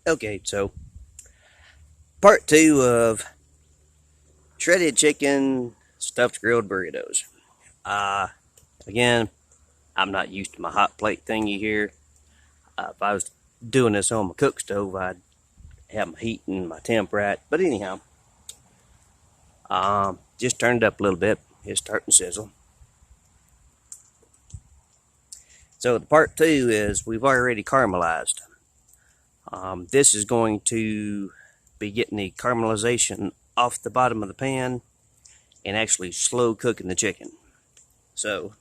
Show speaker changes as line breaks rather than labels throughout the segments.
Okay, so part two of shredded chicken stuffed grilled burritos. Uh, Again, I'm not used to my hot plate thingy here. If I was doing this on my cook stove, I'd have my heat and my temp right. But anyhow, just turned it up a little bit. It's starting to sizzle. So the part two is we've already caramelized. This is going to be getting the caramelization off the bottom of the pan and actually slow cooking the chicken. So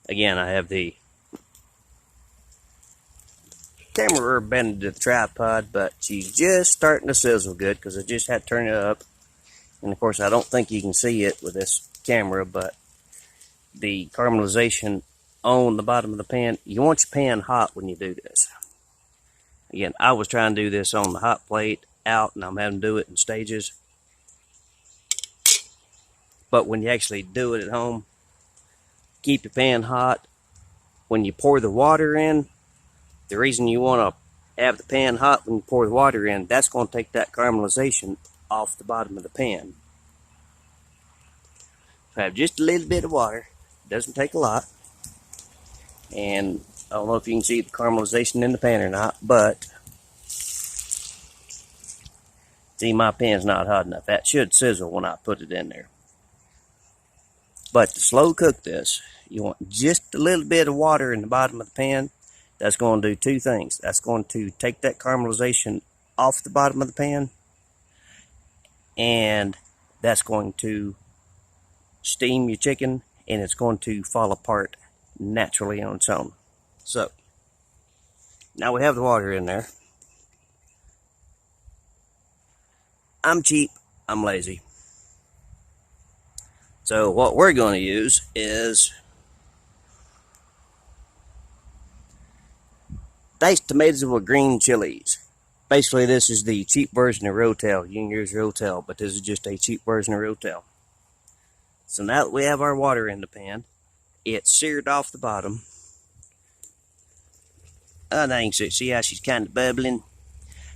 again, I have the camera bended to the tripod, but she's just starting to sizzle good because I just had to turn it up. And of course, I don't think you can see it with this camera, but the caramelization on the bottom of the pan, you want your pan hot when you do this. Again, I was trying to do this on the hot plate out, and I'm having to do it in stages. But when you actually do it at home, keep your pan hot. When you pour the water in, the reason you want to have the pan hot when you pour the water in, that's going to take that caramelization off the bottom of the pan. So have just a little bit of water. It doesn't take a lot. And I don't know if you can see the caramelization in the pan or not, but see, my pan's not hot enough. That should sizzle when I put it in there. But to slow cook this, you want just a little bit of water in the bottom of the pan. That's going to do two things. That's going to take that caramelization off the bottom of the pan, and that's going to steam your chicken, and it's going to fall apart naturally on its own. So now we have the water in there. I'm cheap, I'm lazy. So what we're going to use is diced tomatoes with green chilies. Basically, this is the cheap version of Rotel. You can use Rotel, but this is just a cheap version of Rotel. So now that we have our water in the pan, it's seared off the bottom. Now you can see how she's kind of bubbling.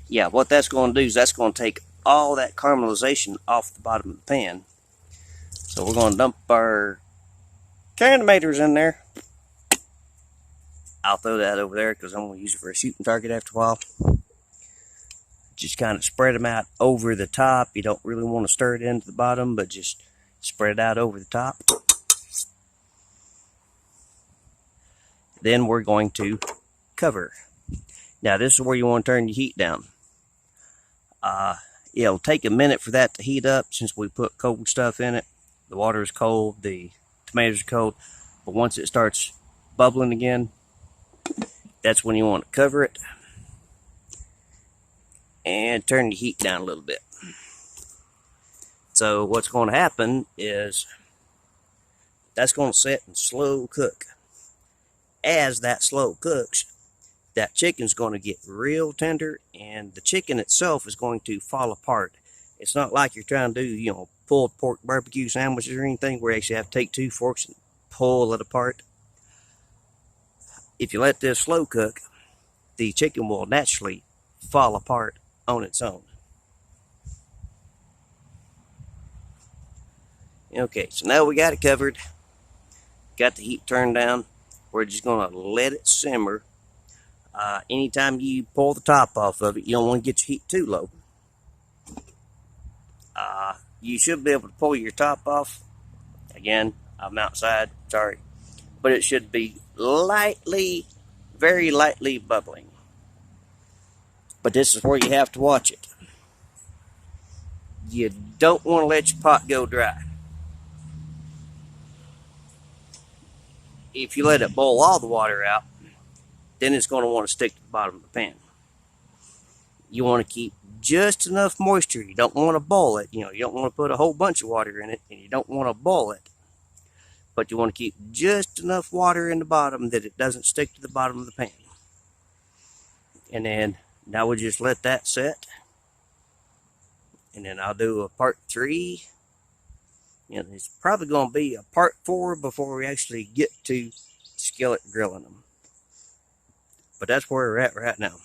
Yeah, what that's going to do is that's going to take all that caramelization off the bottom of the pan. So we're going to dump our canned tomatoes in there. I'll throw that over there because I'm going to use it for a shooting target after a while. Just kind of spread them out over the top. You don't really want to stir it into the bottom, but just spread it out over the top. Then we're going to cover. Now this is where you want to turn your heat down. It'll take a minute for that to heat up since we put cold stuff in it. The water is cold, the tomatoes are cold, but once it starts bubbling again, that's when you want to cover it and turn the heat down a little bit. So what's going to happen is that's going to sit and slow cook. As that slow cooks, that chicken's going to get real tender, and the chicken itself is going to fall apart. It's not like you're trying to do, pulled pork barbecue sandwiches or anything where you actually have to take two forks and pull it apart. If you let this slow cook, the chicken will naturally fall apart on its own. Okay, so now we got it covered. Got the heat turned down. We're just going to let it simmer. Anytime you pull the top off of it, you don't want to get your heat too low. You should be able to pull your top off. Again, I'm outside, sorry. But it should be lightly, very lightly bubbling. But this is where you have to watch it. You don't want to let your pot go dry. If you let it boil all the water out, then it's going to want to stick to the bottom of the pan. You want to keep just enough moisture. You don't want to boil it. You don't want to put a whole bunch of water in it, and you don't want to boil it. But you want to keep just enough water in the bottom that it doesn't stick to the bottom of the pan. And then now we'll just let that set. And then I'll do a part 3 You know, it's probably going to be a part 4 before we actually get to skillet grilling them. But that's where we're at right now.